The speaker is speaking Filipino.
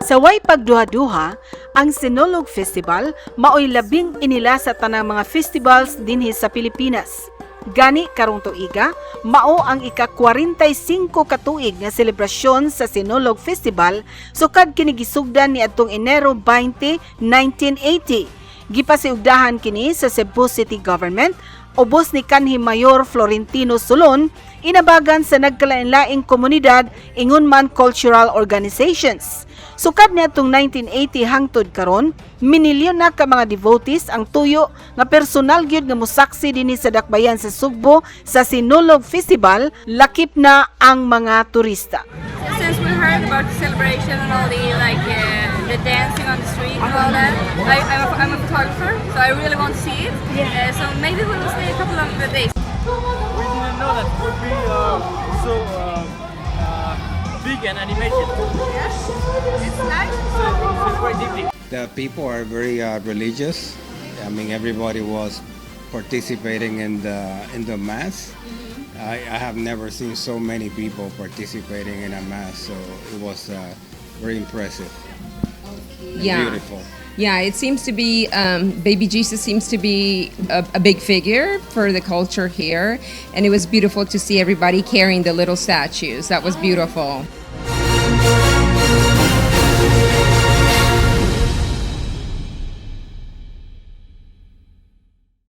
Sa way pagduha-duha, ang Sinulog Festival maoy labing inila sa tanang mga festivals dinhi sa Pilipinas. Gani karong tuiga, mao ang ika-45 katuig nga selebrasyon sa Sinulog Festival sukad kini gisugdan niadtong Enero 20, 1980. Gipasiugdahan kini sa Cebu City Government ubos ni kanhi Mayor Florentino Solon, inabagan sa nagkalain-laing komunidad ingon man cultural organizations. Sukad niadtong 1980 hangtod karon, minilyon na ka mga devotees ang tuyo nga personal gyud nga mosaksi dinhi sa dakbayan sa Sugbo sa Sinulog Festival, lakip na ang mga turista. Since we heard about the celebration and all the dancing on the street and all that, I'm a photographer, so I really want to see it. So maybe we will stay a couple of days. We didn't know that would be so big and animated. Yes, it's nice. It's quite deeply. The people are very religious. I mean, everybody was participating in the mass. I have never seen so many people participating in a mass, so it was very impressive. Yeah. Beautiful. Yeah, it seems to be, baby Jesus seems to be a big figure for the culture here. And it was beautiful to see everybody carrying the little statues. That was beautiful.